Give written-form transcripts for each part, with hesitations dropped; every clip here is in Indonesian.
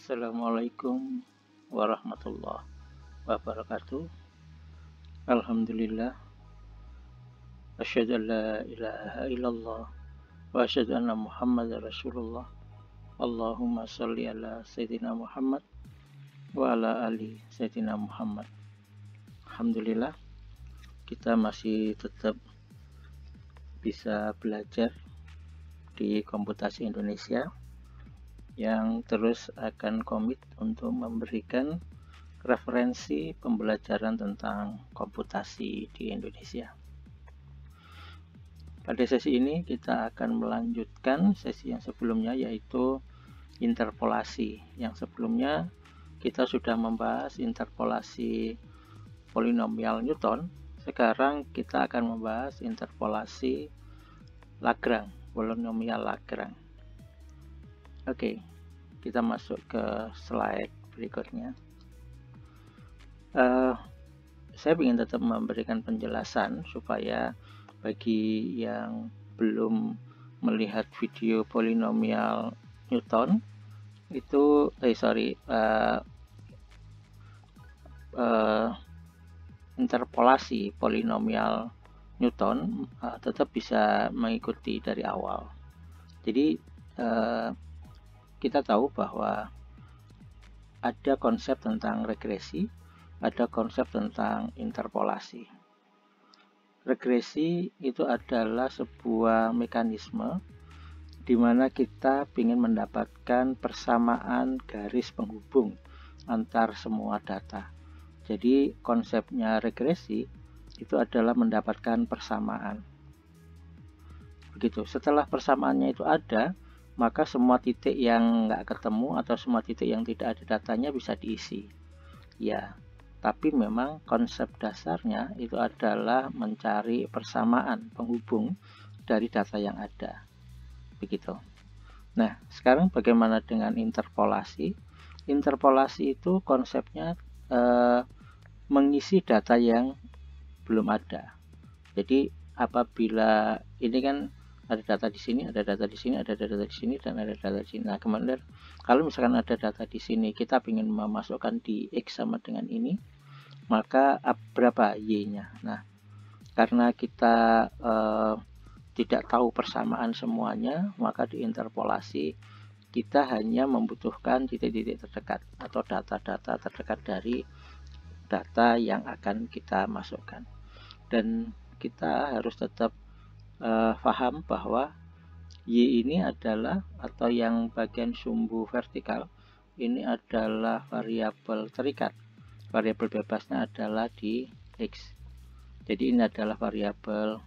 Assalamualaikum warahmatullahi wabarakatuh. Alhamdulillah. Asyhadu an la ilaha illallah wa asyhadu anna Muhammadar Rasulullah. Allahumma sholli ala Sayyidina Muhammad wa ala ali Sayyidina Muhammad. Alhamdulillah, kita masih tetap bisa belajar di Komputasi Indonesia yang terus akan komit untuk memberikan referensi pembelajaran tentang komputasi di Indonesia. Pada sesi ini kita akan melanjutkan sesi yang sebelumnya, yaitu interpolasi. Yang sebelumnya kita sudah membahas interpolasi polinomial Newton. Sekarang kita akan membahas interpolasi Lagrange, polinomial Lagrange. Oke, kita masuk ke slide berikutnya. Saya ingin tetap memberikan penjelasan supaya bagi yang belum melihat video polinomial Newton itu interpolasi polinomial Newton tetap bisa mengikuti dari awal. Jadi kita tahu bahwa ada konsep tentang regresi, ada konsep tentang interpolasi. Regresi itu adalah sebuah mekanisme di mana kita ingin mendapatkan persamaan garis penghubung antar semua data. Jadi konsepnya regresi itu adalah mendapatkan persamaan. Begitu. Setelah persamaannya itu ada, maka semua titik yang nggak ketemu atau semua titik yang tidak ada datanya bisa diisi. Ya, tapi memang konsep dasarnya itu adalah mencari persamaan penghubung dari data yang ada. Begitu. Nah, sekarang bagaimana dengan interpolasi? Interpolasi itu konsepnya mengisi data yang belum ada. Jadi apabila ini kan ada data di sini, ada data di sini, ada data di sini, dan ada data di sini. Nah, kemudian kalau misalkan ada data di sini, kita ingin memasukkan di X sama dengan ini, maka berapa Y-nya? Nah, karena kita tidak tahu persamaan semuanya, maka di interpolasi kita hanya membutuhkan titik-titik terdekat atau data-data terdekat dari data yang akan kita masukkan. Dan kita harus tetap paham bahwa Y ini adalah, atau yang bagian sumbu vertikal ini adalah variabel terikat. Variabel bebasnya adalah di X. Jadi ini adalah variabel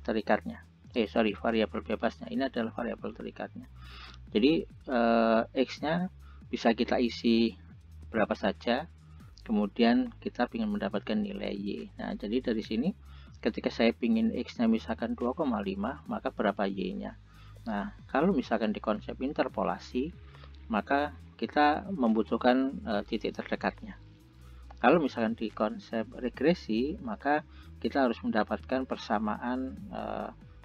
terikatnya. Variabel bebasnya ini adalah variabel terikatnya. Jadi X-nya bisa kita isi berapa saja, kemudian kita ingin mendapatkan nilai Y. Nah, jadi dari sini ketika saya ingin X-nya misalkan 2,5, maka berapa Y-nya? Nah, kalau misalkan di konsep interpolasi, maka kita membutuhkan titik terdekatnya. Kalau misalkan di konsep regresi, maka kita harus mendapatkan persamaan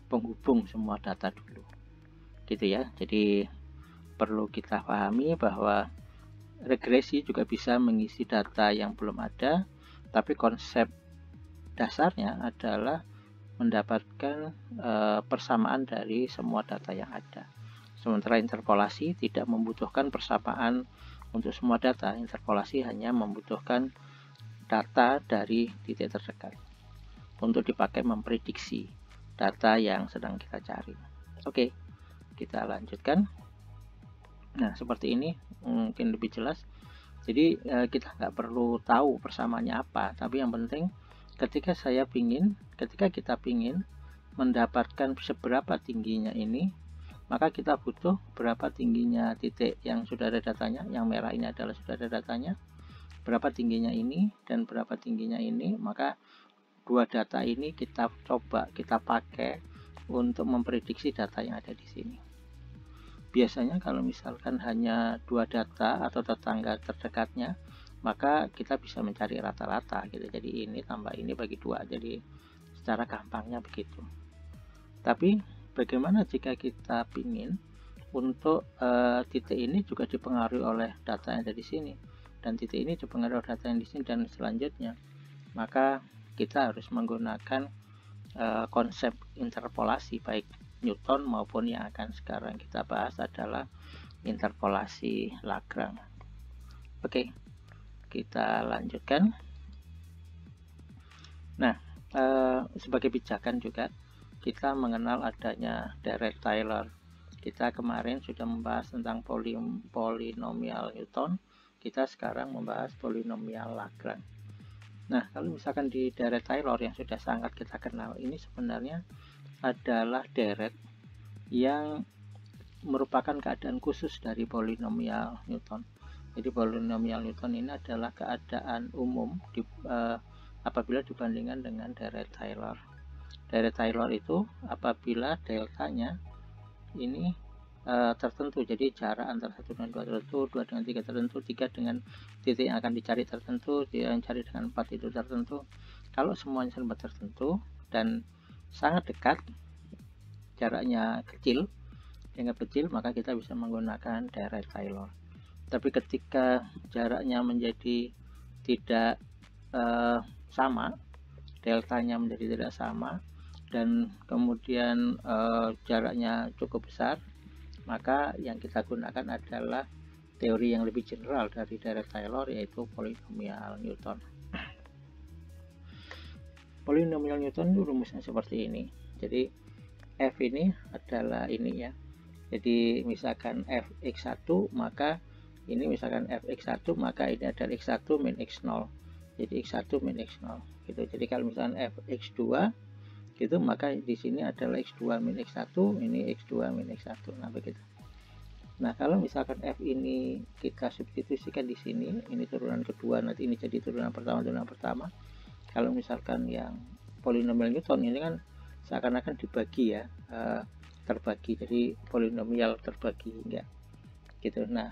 penghubung semua data dulu. Gitu ya. Jadi perlu kita pahami bahwa regresi juga bisa mengisi data yang belum ada, tapi konsep dasarnya adalah mendapatkan persamaan dari semua data yang ada. Sementara interpolasi tidak membutuhkan persamaan untuk semua data. Interpolasi hanya membutuhkan data dari titik terdekat untuk dipakai memprediksi data yang sedang kita cari. Oke, kita lanjutkan. Nah, seperti ini mungkin lebih jelas. Jadi kita nggak perlu tahu persamaannya apa, tapi yang penting ketika kita ingin mendapatkan seberapa tingginya ini, maka kita butuh berapa tingginya titik yang sudah ada datanya. Yang merah ini adalah sudah ada datanya, berapa tingginya ini dan berapa tingginya ini. Maka dua data ini kita pakai untuk memprediksi data yang ada di sini. Biasanya kalau misalkan hanya dua data atau tetangga terdekatnya, maka kita bisa mencari rata-rata gitu. Jadi ini tambah ini bagi 2, jadi secara gampangnya begitu. Tapi bagaimana jika kita ingin untuk titik ini juga dipengaruhi oleh data yang ada di sini, dan titik ini dipengaruhi oleh data yang di sini, dan selanjutnya. Maka kita harus menggunakan konsep interpolasi, baik Newton maupun yang akan sekarang kita bahas adalah interpolasi Lagrange. Oke, kita lanjutkan. Nah, sebagai pijakan juga kita mengenal adanya Dirac-Taylor. Kita kemarin sudah membahas tentang polinomial Newton, kita sekarang membahas polinomial Lagrange. Nah, kalau misalkan di Dirac-Taylor yang sudah sangat kita kenal, ini sebenarnya adalah Dirac yang merupakan keadaan khusus dari polinomial Newton. Jadi polinomial Newton ini adalah keadaan umum apabila dibandingkan dengan Dirac-Taylor. Dirac-Taylor itu apabila deltanya ini tertentu, jadi jarak antara 1 dengan 2 tertentu, 2 dengan 3 tertentu, 3 dengan titik yang akan dicari tertentu, yang dicari dengan 4 itu tertentu. Kalau semuanya serba tertentu dan sangat dekat, jaraknya kecil, dianggap kecil, maka kita bisa menggunakan Dirac-Taylor. Tapi ketika jaraknya menjadi tidak sama, deltanya menjadi tidak sama, dan kemudian jaraknya cukup besar, maka yang kita gunakan adalah teori yang lebih general dari Dirac-Taylor, yaitu polinomial Newton. Polinomial Newton itu rumusnya seperti ini. Jadi f ini adalah ini ya. Jadi misalkan fx1, maka ini misalkan fx1, maka ini adalah x1 min x0. Jadi x1 min x0 gitu. Jadi kalau misalkan fx2 gitu, maka di sini adalah x2 min x1, ini x2 min x1. Nah, begitu. Nah, kalau misalkan f ini kita substitusikan di sini, ini turunan kedua, nanti ini jadi turunan pertama. Kalau misalkan yang polinomial Newton ini kan seakan-akan dibagi ya, terbagi, jadi polinomial terbagi enggak gitu. Nah,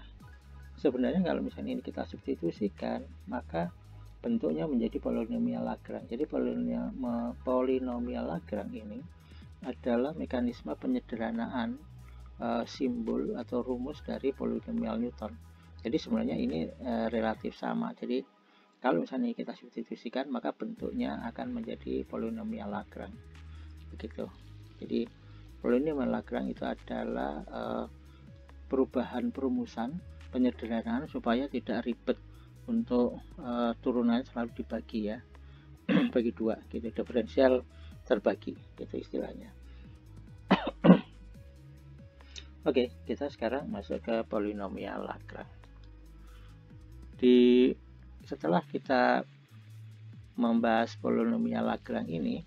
sebenarnya kalau misalnya ini kita substitusikan, maka bentuknya menjadi polinomial Lagrange. Jadi polinomial Lagrange ini adalah mekanisme penyederhanaan simbol atau rumus dari polinomial Newton. Jadi sebenarnya ini relatif sama. Jadi kalau misalnya kita substitusikan, maka bentuknya akan menjadi polinomial Lagrange. Begitu. Jadi polinomial Lagrange itu adalah perubahan perumusan, penyederhanaan supaya tidak ribet untuk turunannya selalu dibagi ya, bagi dua gitu, diferensial terbagi gitu istilahnya. Oke, kita sekarang masuk ke polinomial Lagrange. Setelah kita membahas polinomial Lagrange ini,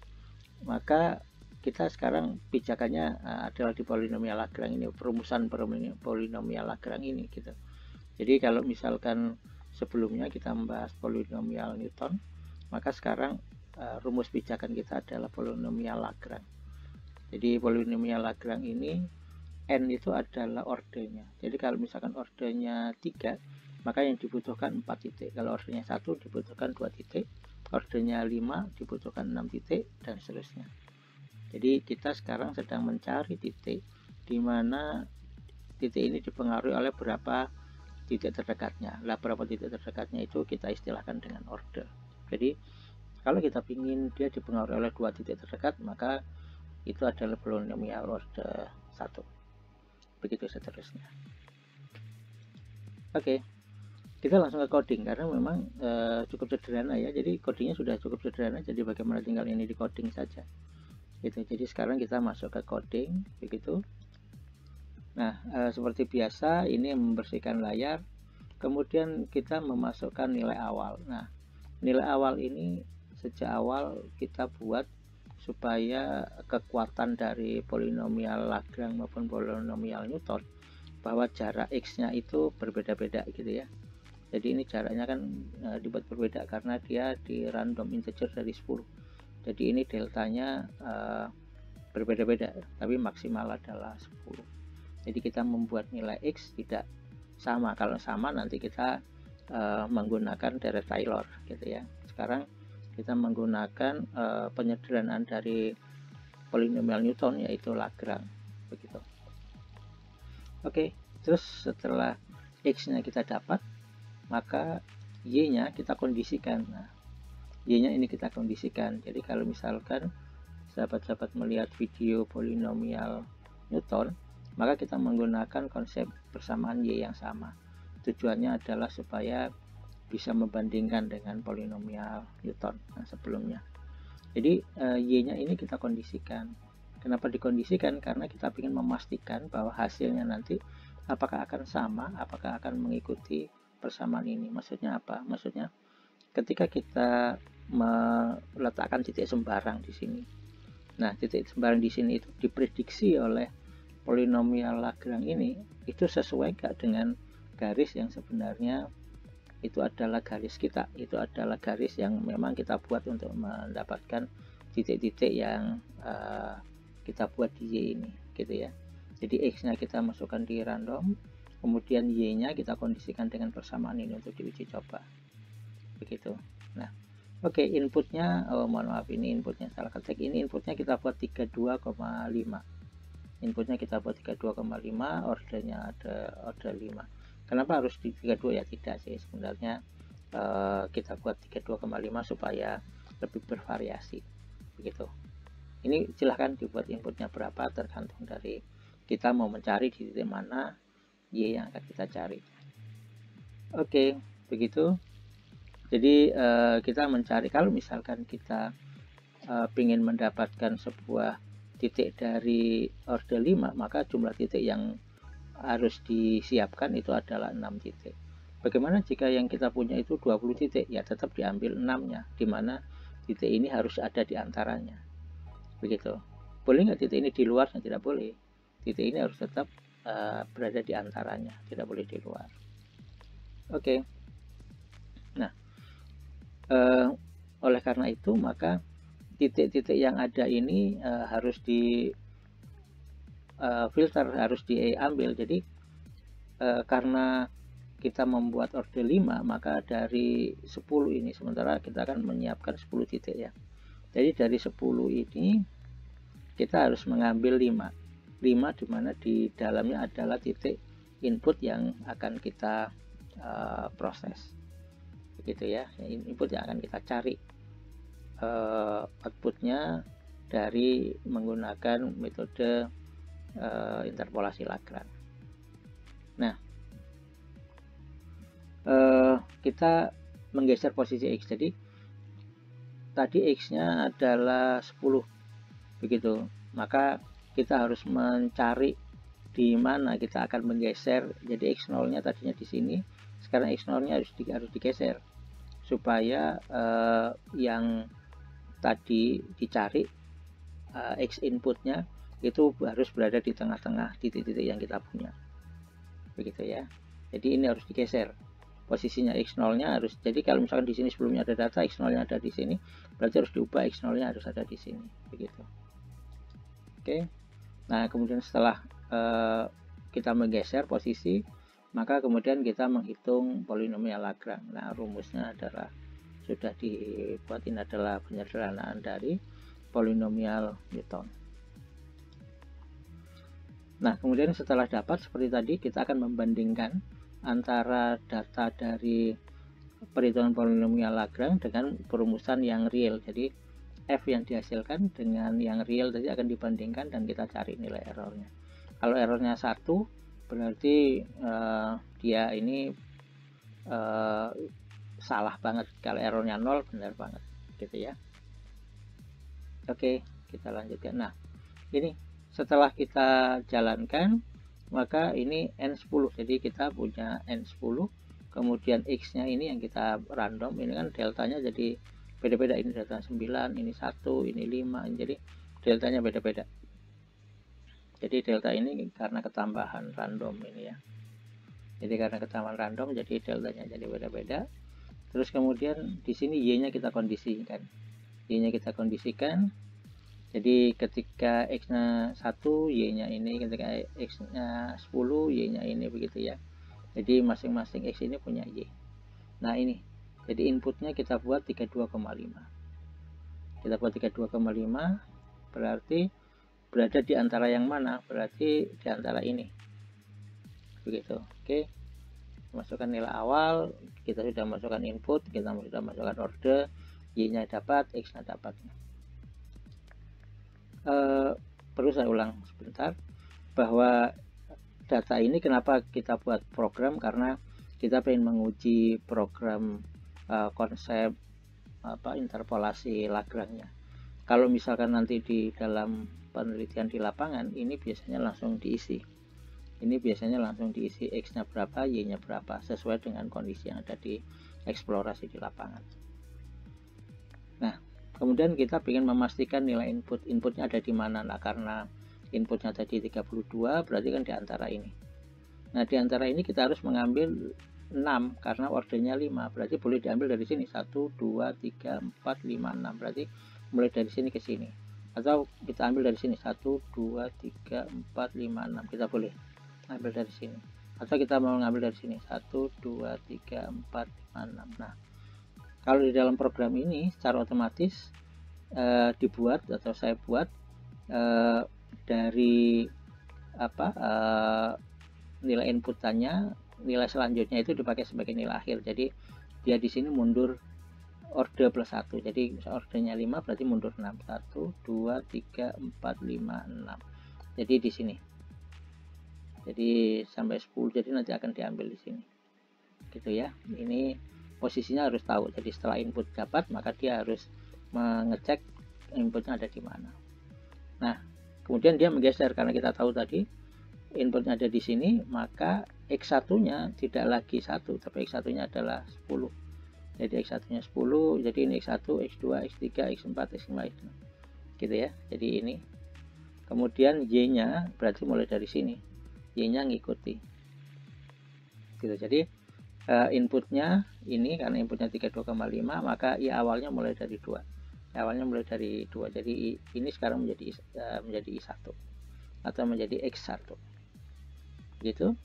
maka kita sekarang pijakannya adalah di polinomial Lagrange ini, perumusan polinomial Lagrange ini gitu. Jadi kalau misalkan sebelumnya kita membahas polinomial Newton, maka sekarang rumus pijakan kita adalah polinomial Lagrange. Jadi polinomial Lagrange ini n itu adalah ordenya. Jadi kalau misalkan ordenya 3, maka yang dibutuhkan 4 titik. Kalau ordenya 1 dibutuhkan 2 titik, ordenya 5 dibutuhkan 6 titik, dan seterusnya. Jadi kita sekarang sedang mencari titik di mana titik ini dipengaruhi oleh berapa titik terdekatnya. Lah, berapa titik terdekatnya itu kita istilahkan dengan order. Jadi kalau kita ingin dia dipengaruhi oleh 2 titik terdekat, maka itu adalah polinomial order 1. Begitu seterusnya. Oke, kita langsung ke coding karena memang cukup sederhana ya. Jadi codingnya sudah cukup sederhana, jadi bagaimana tinggal ini di coding saja gitu. Jadi sekarang kita masuk ke coding begitu. Nah, seperti biasa ini membersihkan layar, kemudian kita memasukkan nilai awal. Nah, nilai awal ini sejak awal kita buat supaya kekuatan dari polinomial Lagrange maupun polinomial Newton bahwa jarak x-nya itu berbeda-beda gitu ya. Jadi ini jaraknya kan dibuat berbeda karena dia di random integer dari 10. Jadi ini deltanya berbeda-beda, tapi maksimal adalah 10. Jadi kita membuat nilai x tidak sama. Kalau sama nanti kita menggunakan Dirac-Taylor gitu ya. Sekarang kita menggunakan penyederhanaan dari polinomial Newton, yaitu Lagrange begitu. Oke, terus setelah X-nya kita dapat, maka Y-nya kita kondisikan. Nah, Y-nya ini kita kondisikan. Jadi kalau misalkan sahabat-sahabat melihat video polinomial Newton, maka kita menggunakan konsep persamaan Y yang sama. Tujuannya adalah supaya bisa membandingkan dengan polinomial Newton sebelumnya. Jadi Y-nya ini kita kondisikan. Kenapa dikondisikan? Karena kita ingin memastikan bahwa hasilnya nanti apakah akan sama, apakah akan mengikuti persamaan ini. Maksudnya apa? Maksudnya ketika kita meletakkan titik sembarang di sini. Nah, titik sembarang di sini itu diprediksi oleh polinomial Lagrange ini itu sesuai gak dengan garis yang sebenarnya itu adalah garis kita, itu adalah garis yang memang kita buat untuk mendapatkan titik-titik yang kita buat di Y ini, gitu ya. Jadi X-nya kita masukkan di random, kemudian Y-nya kita kondisikan dengan persamaan ini untuk diuji coba, begitu. Nah, oke, inputnya, mohon maaf, ini inputnya salah ketik. Ini inputnya kita buat 32,5. Inputnya kita buat 32,5, ordernya ada order 5. Kenapa harus di 32? Ya tidak sih, sebenarnya kita buat 32,5 supaya lebih bervariasi, begitu. Ini silahkan dibuat inputnya berapa, tergantung dari kita mau mencari di titik mana Y yang akan kita cari. Oke, begitu. Jadi kita mencari, kalau misalkan kita ingin mendapatkan sebuah titik dari order 5, maka jumlah titik yang harus disiapkan itu adalah 6 titik. Bagaimana jika yang kita punya itu 20 titik? Ya tetap diambil 6-nya, dimana titik ini harus ada di antaranya, begitu. Boleh nggak titik ini di luarnya? Tidak boleh. Titik ini harus tetap berada di antaranya, tidak boleh di luar. Oke. Nah, oleh karena itu maka titik-titik yang ada ini harus di filter, harus diambil. Jadi karena kita membuat order 5, maka dari 10 ini sementara kita akan menyiapkan 10 titik ya. Jadi dari 10 ini kita harus mengambil 5 dimana di dalamnya adalah titik input yang akan kita proses, begitu ya. Input yang akan kita cari outputnya dari menggunakan metode interpolasi Lagrange. Nah, kita menggeser posisi X. Jadi tadi X-nya adalah 10, begitu. Maka kita harus mencari di mana kita akan menggeser. Jadi X0-nya tadinya di sini, sekarang X0-nya harus digeser supaya yang tadi dicari X inputnya itu harus berada di tengah-tengah titik-titik yang kita punya, begitu ya. Jadi ini harus digeser posisinya. X0-nya harus, jadi kalau misalkan di sini sebelumnya ada data, X0-nya ada di sini, berarti harus diubah X0-nya harus ada di sini, begitu. Oke. Nah, kemudian setelah kita menggeser posisi, maka kemudian kita menghitung polinomial Lagrange. Nah, rumusnya adalah sudah dibuatin, adalah penyederhanaan dari polinomial Newton. Nah, kemudian setelah dapat seperti tadi, kita akan membandingkan antara data dari perhitungan polinomial Lagrange dengan perumusan yang real. Jadi F yang dihasilkan dengan yang real tadi akan dibandingkan dan kita cari nilai errornya. Kalau errornya 1, berarti dia ini salah banget. Kalau errornya 0, benar banget, gitu ya. Oke, kita lanjutkan. Nah, ini setelah kita jalankan, maka ini N10. Jadi kita punya N10, kemudian X-nya ini yang kita random, ini kan deltanya jadi beda-beda. Ini delta 9, ini 1, ini 5, jadi deltanya beda-beda. Jadi delta ini karena ketambahan random ini ya. Jadi karena ketambahan random, jadi deltanya jadi beda-beda. Terus kemudian di sini Y-nya kita kondisikan. Y-nya kita kondisikan. Jadi ketika X-nya 1, Y-nya ini, ketika X-nya 10, Y-nya ini, begitu ya. Jadi masing-masing X ini punya Y. Nah ini, jadi inputnya kita buat 32,5. Kita buat 32,5, berarti berada di antara yang mana? Berarti di antara ini. begitu. Oke, masukkan nilai awal, kita sudah masukkan input, kita sudah masukkan order, Y-nya dapat, X-nya dapat. Perlu saya ulang sebentar bahwa data ini kenapa kita buat program, karena kita ingin menguji program konsep interpolasi Lagrange-nya. Kalau misalkan nanti di dalam penelitian di lapangan, ini biasanya langsung diisi. Ini biasanya langsung diisi X-nya berapa, Y-nya berapa, sesuai dengan kondisi yang ada di eksplorasi di lapangan. Nah, kemudian kita ingin memastikan nilai inputnya ada di mana. Nah, karena inputnya tadi 32, berarti kan di antara ini. Nah, di antara ini kita harus mengambil 6 karena ordernya 5, berarti boleh diambil dari sini 1, 2, 3, 4, 5, 6, berarti mulai dari sini ke sini, atau kita ambil dari sini 1, 2, 3, 4, 5, 6, kita boleh ambil dari sini, atau kita mau ngambil dari sini 1, 2, 3, 4, 5, 6. Nah, kalau di dalam program ini secara otomatis dibuat atau saya buat dari nilai inputannya, nilai selanjutnya itu dipakai sebagai nilai akhir. Jadi dia di sini mundur order plus 1. Jadi ordernya 5 berarti mundur 6. 1, 2, 3, 4, 5, 6. Jadi di sini. Jadi sampai 10. Jadi nanti akan diambil di sini. Gitu ya. Ini posisinya harus tahu. Jadi setelah input dapat, maka dia harus mengecek inputnya ada di mana. Nah, kemudian dia menggeser karena kita tahu tadi inputnya ada di sini, maka X1-nya tidak lagi 1, tapi X1-nya adalah 10. Jadi X1-nya 10, jadi ini X1, X2, X3, X4, X5 itu. Gitu ya. Jadi ini. Kemudian Y-nya berarti mulai dari sini. Y-nya ngikuti. Gitu. Jadi inputnya ini karena inputnya 32,5, maka Y awalnya mulai dari 2. Y awalnya mulai dari 2. Jadi ini sekarang menjadi I1 atau menjadi X1. Gitu.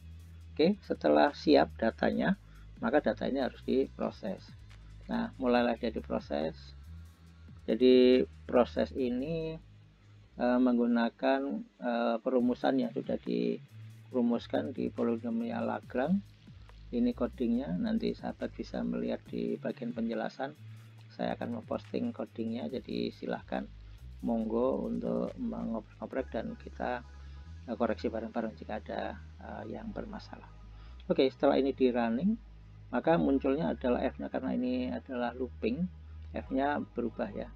Oke, setelah siap datanya, maka data ini harus diproses. Nah, mulailah dia diproses. Jadi proses ini menggunakan perumusan yang sudah dirumuskan di polinomial Lagrange. Ini codingnya, nanti sahabat bisa melihat di bagian penjelasan. Saya akan memposting codingnya, jadi silahkan monggo untuk mengoprek dan kita koreksi bareng-bareng jika ada yang bermasalah. Oke, setelah ini di running, maka munculnya adalah F-nya, karena ini adalah looping, F-nya berubah ya.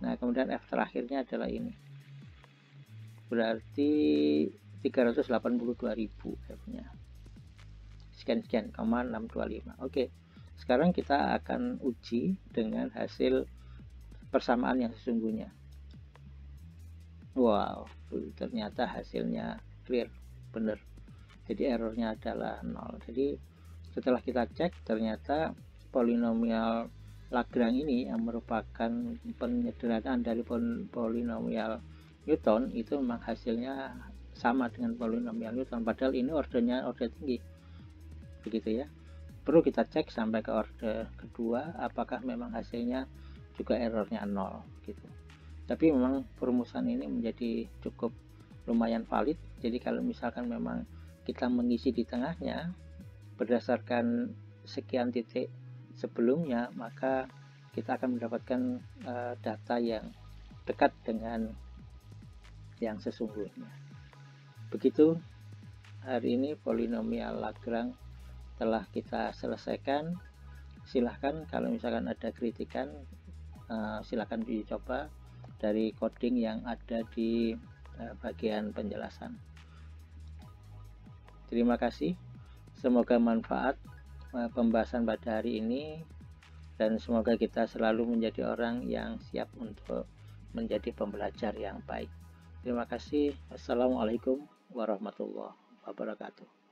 Nah, kemudian F terakhirnya adalah ini, berarti 382.000 F-nya. Sekian-sekian, 625. Oke, sekarang kita akan uji dengan hasil persamaan yang sesungguhnya. Wow, ternyata hasilnya clear, benar. Jadi errornya adalah 0. Jadi setelah kita cek, ternyata polinomial Lagrange ini yang merupakan penyederhanaan dari polinomial Newton itu memang hasilnya sama dengan polinomial Newton, padahal ini ordernya order tinggi. Begitu ya. Perlu kita cek sampai ke order kedua apakah memang hasilnya juga errornya 0 gitu. Tapi memang perumusan ini menjadi cukup lumayan valid. Jadi kalau misalkan memang kita mengisi di tengahnya berdasarkan sekian titik sebelumnya, maka kita akan mendapatkan data yang dekat dengan yang sesungguhnya. Begitu hari ini polinomial Lagrange telah kita selesaikan. Silahkan kalau misalkan ada kritikan, silahkan dicoba dari coding yang ada di bagian penjelasan. Terima kasih, semoga manfaat pembahasan pada hari ini, dan semoga kita selalu menjadi orang yang siap untuk menjadi pembelajar yang baik. Terima kasih. Assalamualaikum warahmatullahi wabarakatuh.